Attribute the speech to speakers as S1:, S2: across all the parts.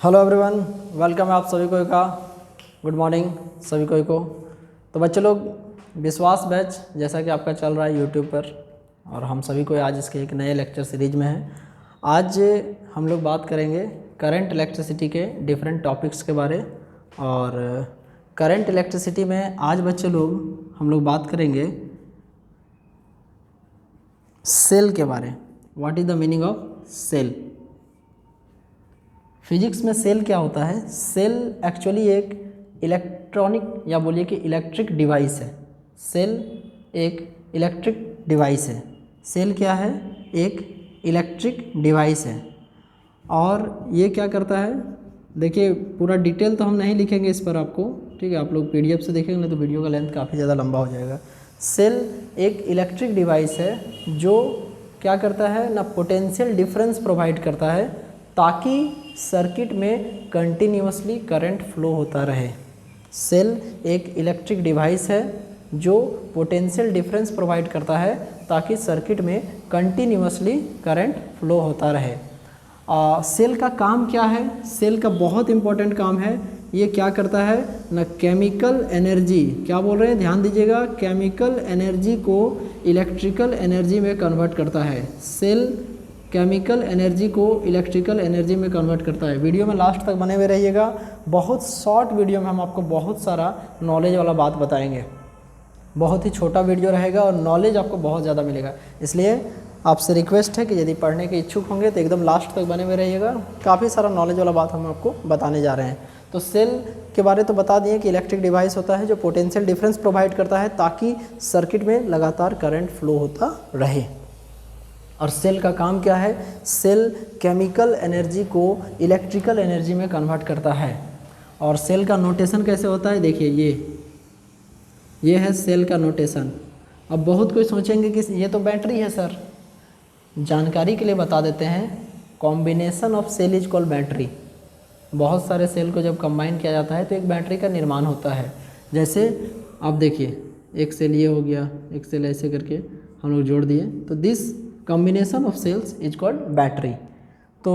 S1: Hello everyone, welcome है आप सभी को का। गुड मॉर्निंग सभी को। तो बच्चे लोग, विश्वास बैच जैसा कि आपका चल रहा है यूट्यूब पर, और हम सभी को आज इसके एक नए लेक्चर सीरीज में है। आज हम लोग बात करेंगे करंट इलेक्ट्रिसिटी के डिफरेंट टॉपिक्स के बारे। और करंट इलेक्ट्रिसिटी में आज बच्चे लोग हम लोग बात करेंगे सेल के बारे। What is the meaning of cell? Physics में सेल क्या होता है? सेल एक्चुअली एक इलेक्ट्रॉनिक या बोलिए कि इलेक्ट्रिक डिवाइस है। सेल एक इलेक्ट्रिक डिवाइस है। सेल क्या है? एक इलेक्ट्रिक डिवाइस है। और ये क्या करता है, देखिए पूरा डिटेल तो हम नहीं लिखेंगे इस पर आपको, ठीक है, आप लोग पीडीएफ से देखेंगे ना तो वीडियो का लेंथ काफ़ी ज़्यादा लंबा हो जाएगा। सेल एक इलेक्ट्रिक डिवाइस है जो क्या करता है ना, पोटेंशियल डिफरेंस प्रोवाइड करता है ताकि सर्किट में कंटिन्यूअसली करंट फ्लो होता रहे। सेल एक इलेक्ट्रिक डिवाइस है जो पोटेंशियल डिफरेंस प्रोवाइड करता है ताकि सर्किट में कंटिन्यूअसली करंट फ्लो होता रहे। सेल का काम क्या है? सेल का बहुत इंपॉर्टेंट काम है। ये क्या करता है ना, केमिकल एनर्जी, क्या बोल रहे हैं ध्यान दीजिएगा, केमिकल एनर्जी को इलेक्ट्रिकल एनर्जी में कन्वर्ट करता है। सेल केमिकल एनर्जी को इलेक्ट्रिकल एनर्जी में कन्वर्ट करता है। वीडियो में लास्ट तक बने हुए रहिएगा। बहुत शॉर्ट वीडियो में हम आपको बहुत सारा नॉलेज वाला बात बताएंगे। बहुत ही छोटा वीडियो रहेगा और नॉलेज आपको बहुत ज़्यादा मिलेगा। इसलिए आपसे रिक्वेस्ट है कि यदि पढ़ने के इच्छुक होंगे तो एकदम लास्ट तक बने हुए रहिएगा। काफ़ी सारा नॉलेज वाला बात हम आपको बताने जा रहे हैं। तो सेल के बारे तो बता दिए कि इलेक्ट्रिक डिवाइस होता है जो पोटेंशियल डिफरेंस प्रोवाइड करता है ताकि सर्किट में लगातार करंट फ्लो होता रहे। और सेल का काम क्या है? सेल केमिकल एनर्जी को इलेक्ट्रिकल एनर्जी में कन्वर्ट करता है। और सेल का नोटेशन कैसे होता है, देखिए ये है सेल का नोटेशन। अब बहुत कोई सोचेंगे कि ये तो बैटरी है सर। जानकारी के लिए बता देते हैं, combination of cell is called battery. बहुत सारे सेल को जब कंबाइन किया जाता है तो एक बैटरी का निर्माण होता है। जैसे आप देखिए, एक सेल ये हो गया, एक सेल ऐसे करके हम लोग जोड़ दिए, तो this combination of cells is called battery. तो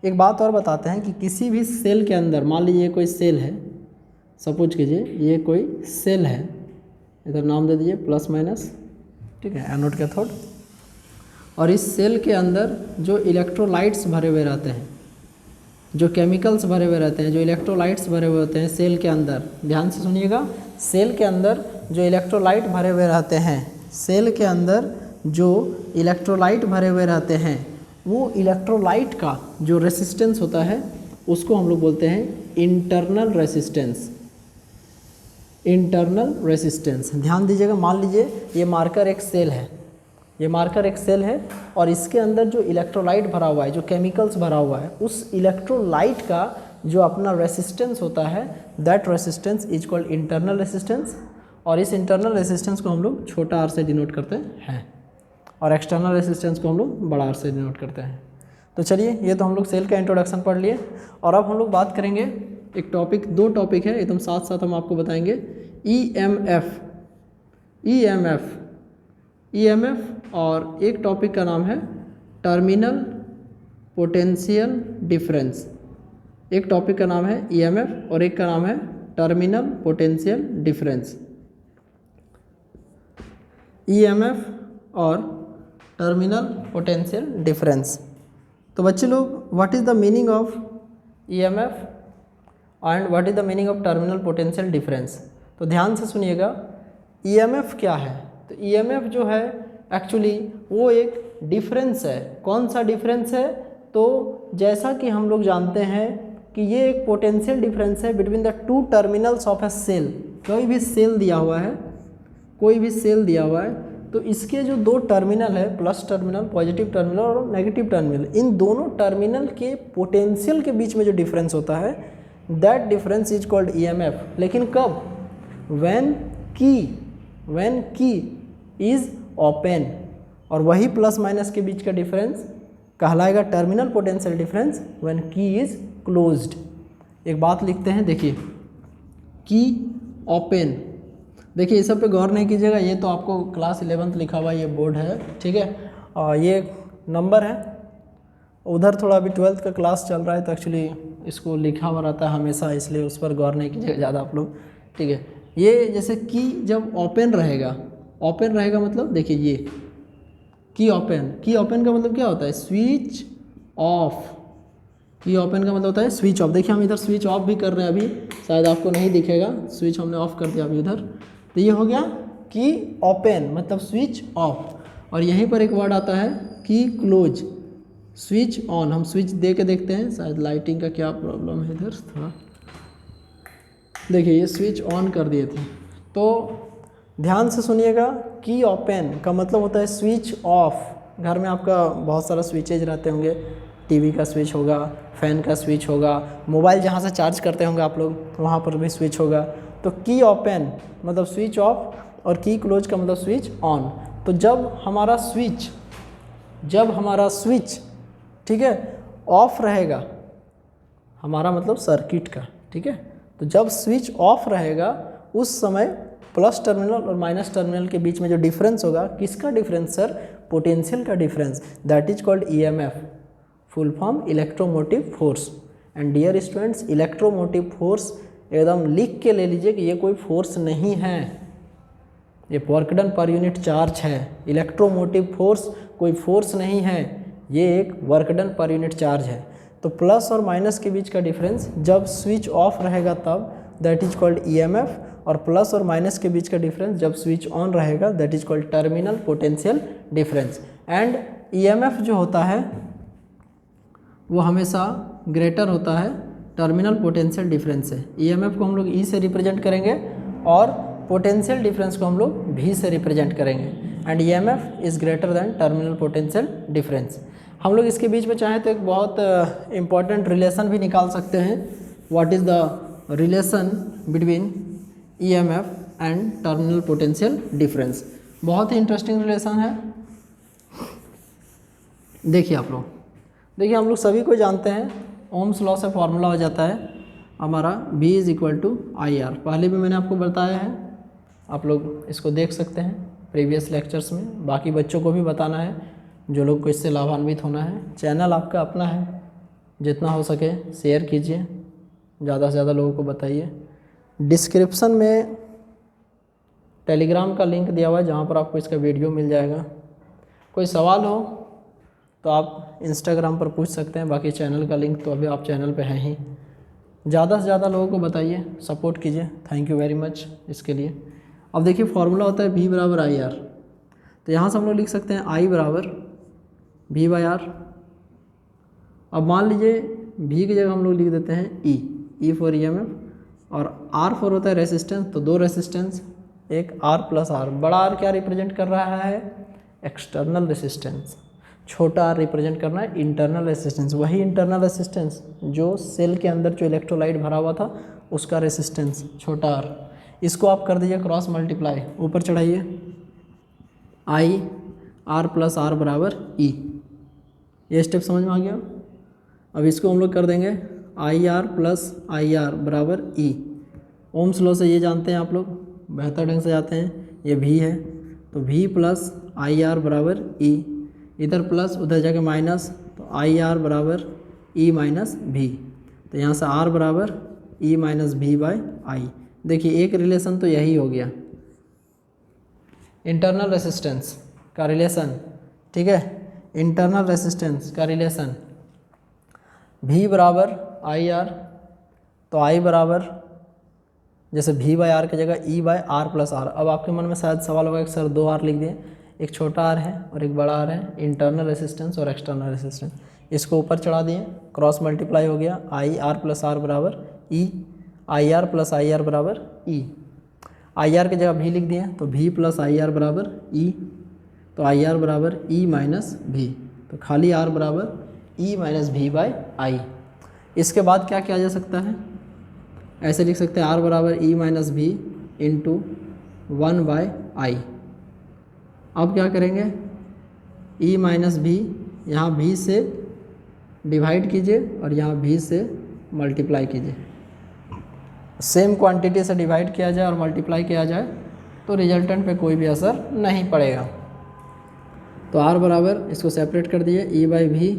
S1: एक बात और बताते हैं कि किसी भी सेल के अंदर, मान लीजिए कोई सेल है, सपोज कीजिए ये कोई सेल है, इधर नाम दे दीजिए प्लस माइनस, ठीक है, एनोड कैथोड। और इस सेल के अंदर जो इलेक्ट्रोलाइट्स भरे हुए रहते हैं, जो केमिकल्स भरे हुए रहते हैं, जो इलेक्ट्रोलाइट्स भरे हुए होते हैं सेल के अंदर, ध्यान से सुनिएगा, सेल के अंदर जो इलेक्ट्रोलाइट भरे हुए रहते हैं, सेल के अंदर जो इलेक्ट्रोलाइट भरे हुए रहते हैं, वो इलेक्ट्रोलाइट का जो रेसिस्टेंस होता है उसको हम लोग बोलते हैं इंटरनल रेसिस्टेंस। इंटरनल रेसिस्टेंस, ध्यान दीजिएगा। मान लीजिए ये मार्कर एक सेल है, ये मार्कर एक सेल है और इसके अंदर जो इलेक्ट्रोलाइट भरा हुआ है, जो केमिकल्स भरा हुआ है, उस इलेक्ट्रोलाइट का जो अपना रेसिस्टेंस होता है, that resistance is called internal resistance. और इस इंटरनल रेसिस्टेंस को हम लोग छोटा आर से डिनोट करते हैं और एक्सटर्नल रेसिस्टेंस को हम लोग बड़ा आर से डिनोट करते हैं। तो चलिए, ये तो हम लोग सेल का इंट्रोडक्शन पढ़ लिए। और अब हम लोग बात करेंगे एक टॉपिक, दो टॉपिक है एकदम साथ साथ हम आपको बताएंगे। ईएमएफ और एक टॉपिक का नाम है टर्मिनल पोटेंशियल डिफरेंस। एक टॉपिक का नाम है ईएमएफ और एक का नाम है टर्मिनल पोटेंशियल डिफरेंस। ईएमएफ और टर्मिनल पोटेंशियल डिफरेंस। तो बच्चे लोग, what is the meaning of EMF and what is the meaning of terminal potential difference? तो ध्यान से सुनिएगा, ईएमएफ क्या है? तो ईएमएफ जो है एक्चुअली वो एक डिफरेंस है। कौन सा डिफरेंस है? तो जैसा कि हम लोग जानते हैं कि ये एक पोटेंशियल डिफरेंस है between the two terminals of a cell. कोई भी सेल दिया हुआ है, कोई भी सेल दिया हुआ है, तो इसके जो दो टर्मिनल है, प्लस टर्मिनल, पॉजिटिव टर्मिनल और नेगेटिव टर्मिनल, इन दोनों टर्मिनल के पोटेंशियल के बीच में जो डिफरेंस होता है, that difference is called EMF. लेकिन कब? व्हेन की इज ओपन। और वही प्लस माइनस के बीच का डिफरेंस कहलाएगा टर्मिनल पोटेंशियल डिफरेंस व्हेन की इज क्लोज्ड। एक बात लिखते हैं, देखिए, की ओपन। देखिए ये सब पे गौर नहीं कीजिएगा, ये तो आपको क्लास 11th लिखा हुआ ये बोर्ड है, ठीक है, और ये नंबर है। उधर थोड़ा अभी 12th का क्लास चल रहा है तो एक्चुअली इसको लिखा हुआ रहता है हमेशा, इसलिए उस पर गौर नहीं कीजिएगा ज़्यादा आप लोग, ठीक है। ये जैसे की जब ओपन रहेगा, ओपन रहेगा मतलब देखिए ये की ओपन का मतलब क्या होता है, स्विच ऑफ। की ओपन का मतलब होता है स्विच ऑफ। देखिए हम इधर स्विच ऑफ भी कर रहे हैं अभी, शायद आपको नहीं दिखेगा, स्विच हमने ऑफ कर दिया अभी उधर। तो ये हो गया की ओपन मतलब स्विच ऑफ। और यहीं पर एक वर्ड आता है की क्लोज, स्विच ऑन। हम स्विच दे के देखते हैं, शायद लाइटिंग का क्या प्रॉब्लम है इधर थोड़ा। देखिए ये स्विच ऑन कर दिए थे। तो ध्यान से सुनिएगा, की ओपन का मतलब होता है स्विच ऑफ। घर में आपका बहुत सारा स्विचेज रहते होंगे, टीवी का स्विच होगा, फ़ैन का स्विच होगा, मोबाइल जहाँ से चार्ज करते होंगे आप लोग वहाँ पर भी स्विच होगा। तो की ओपन मतलब स्विच ऑफ और की क्लोज का मतलब स्विच ऑन। तो जब हमारा स्विच ठीक है ऑफ रहेगा, हमारा मतलब सर्किट का, ठीक है। तो जब स्विच ऑफ रहेगा उस समय प्लस टर्मिनल और माइनस टर्मिनल के बीच में जो डिफरेंस होगा, किसका डिफरेंस सर, पोटेंशियल का difference, that is called EMF, full form electromotive force. And dear students, electromotive force एकदम लिख के ले लीजिए कि ये कोई फोर्स नहीं है, ये work done per unit charge है। इलेक्ट्रोमोटिव फोर्स कोई फोर्स नहीं है, ये एक work done per unit charge है। तो प्लस और माइनस के बीच का डिफरेंस जब स्विच ऑफ रहेगा तब, दैट इज कॉल्ड ईएमएफ। और प्लस और माइनस के बीच का डिफरेंस जब स्विच ऑन रहेगा, that is called terminal potential difference. And EMF जो होता है वो हमेशा ग्रेटर होता है टर्मिनल पोटेंशियल डिफरेंस से। ईएमएफ को हम लोग ई से रिप्रेजेंट करेंगे और पोटेंशियल डिफरेंस को हम लोग भी से रिप्रेजेंट करेंगे। And EMF is greater than terminal potential difference. हम लोग इसके बीच में चाहें तो एक बहुत इम्पॉर्टेंट रिलेशन भी निकाल सकते हैं। What is the relation between EMF and terminal potential difference. बहुत ही इंटरेस्टिंग रिलेशन है। देखिए आप लोग, देखिए हम लोग सभी को जानते हैं, ओम्स लॉ से फॉर्मूला हो जाता है हमारा V is equal to I R. पहले भी मैंने आपको बताया है, आप लोग इसको देख सकते हैं प्रीवियस लेक्चर्स में। बाकी बच्चों को भी बताना है जो लोग को इससे लाभान्वित होना है। चैनल आपका अपना है, जितना हो सके शेयर कीजिए, ज़्यादा से ज़्यादा लोगों को बताइए। डिस्क्रिप्शन में टेलीग्राम का लिंक दिया हुआ है जहाँ पर आपको इसका वीडियो मिल जाएगा। कोई सवाल हो तो आप इंस्टाग्राम पर पूछ सकते हैं, बाकी चैनल का लिंक तो अभी आप चैनल पे हैं ही। ज़्यादा से ज़्यादा लोगों को बताइए, सपोर्ट कीजिए। थैंक यू वेरी मच इसके लिए। अब देखिए फॉर्मूला होता है V बराबर आई आर। तो यहाँ से हम लोग लिख सकते हैं I बराबर V बाई आर। अब मान लीजिए V की जगह हम लोग लिख देते हैं E फॉर EMF, और R फॉर होता है रेसिस्टेंस। तो दो रेसिस्टेंस, एक R प्लस R। बड़ा R क्या रिप्रेजेंट कर रहा है, एक्सटर्नल रेसिस्टेंस। छोटा r रिप्रेजेंट करना है इंटरनल रेसिस्टेंस। वही इंटरनल रेसिस्टेंस जो सेल के अंदर जो इलेक्ट्रोलाइट भरा हुआ था उसका रेसिस्टेंस छोटा r। इसको आप कर दीजिए क्रॉस मल्टीप्लाई, ऊपर चढ़ाइए, आई आर प्लस आर बराबर ई। ये स्टेप समझ में आ गया। अब इसको हम लोग कर देंगे आई आर प्लस आई आर बराबर ई। ओम्स लॉ से ये जानते हैं आप लोग, बेहतर ढंग से जाते हैं। ये भी है तो V प्लस आई आर बराबर ई, इधर प्लस उधर जाके माइनस, तो आई आर बराबर ई माइनस भी। तो यहाँ से R बराबर ई माइनस भी बाई आई। देखिए एक रिलेशन तो यही हो गया, इंटरनल रेसिस्टेंस का रिलेशन, ठीक है। इंटरनल रेसिस्टेंस का रिलेशन V बराबर आई आर, तो I बराबर जैसे V बाई आर की जगह E by R plus R. अब आपके मन में शायद सवाल होगा कि सर 2 R लिख दिए, एक छोटा r है और एक बड़ा r है, इंटरनल रेसिस्टेंस और एक्सटर्नल रेसिस्टेंस। इसको ऊपर चढ़ा दिए, क्रॉस मल्टीप्लाई हो गया, आई आर प्लस आर बराबर E, I R plus I R बराबर ई। आई आर की जगह भी लिख दिए तो V प्लस आई आर बराबर ई, तो आई आर बराबर ई माइनस भी, तो खाली r बराबर ई माइनस भी बाई आई। इसके बाद क्या किया जा सकता है, ऐसे लिख सकते हैं r बराबर ई माइनस भी इंटू 1 बाई आई। अब क्या करेंगे, E माइनस भी यहाँ भी से डिवाइड कीजिए और यहाँ भी से मल्टीप्लाई कीजिए। सेम क्वांटिटी से डिवाइड किया जाए और मल्टीप्लाई किया जाए तो रिजल्टेंट पे कोई भी असर नहीं पड़ेगा। तो R बराबर, इसको सेपरेट कर दिए, E बाई भी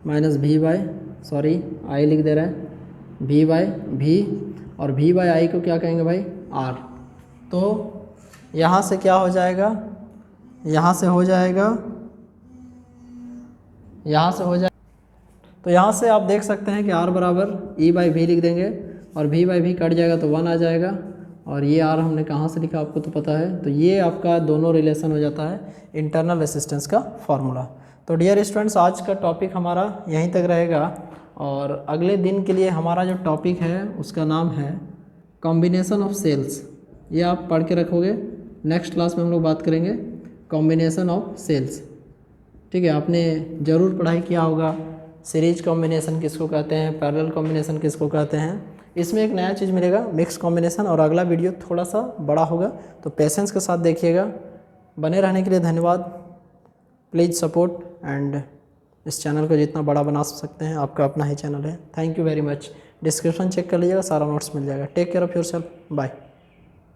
S1: माइनस भी बाई, सॉरी I लिख दे रहे हैं, V बाय V और V बाय I को क्या कहेंगे भाई R। तो यहाँ से क्या हो जाएगा, यहाँ से हो जाएगा, यहाँ से हो जाए, तो यहाँ से आप देख सकते हैं कि R बराबर E बाई V लिख देंगे और V बाई V कट जाएगा तो 1 आ जाएगा। और ये R हमने कहाँ से लिखा आपको तो पता है, तो ये आपका दोनों रिलेशन हो जाता है इंटरनल रेसिस्टेंस का फॉर्मूला। तो डियर स्टूडेंट्स, आज का टॉपिक हमारा यहीं तक रहेगा और अगले दिन के लिए हमारा जो टॉपिक है उसका नाम है कॉम्बिनेशन ऑफ सेल्स। ये आप पढ़ के रखोगे, नेक्स्ट क्लास में हम लोग बात करेंगे कॉम्बिनेशन ऑफ सेल्स। ठीक है, आपने ज़रूर पढ़ाई किया होगा सीरीज कॉम्बिनेशन किसको कहते हैं, पैरेलल कॉम्बिनेशन किसको कहते हैं। इसमें एक नया चीज़ मिलेगा मिक्स कॉम्बिनेशन, और अगला वीडियो थोड़ा सा बड़ा होगा, तो पेशेंस के साथ देखिएगा। बने रहने के लिए धन्यवाद। प्लीज़ सपोर्ट एंड इस चैनल को जितना बड़ा बना सकते हैं, आपका अपना ही चैनल है। Thank you very much. Description check कर लीजिएगा, सारा नोट्स मिल जाएगा। Take care of yourself, bye.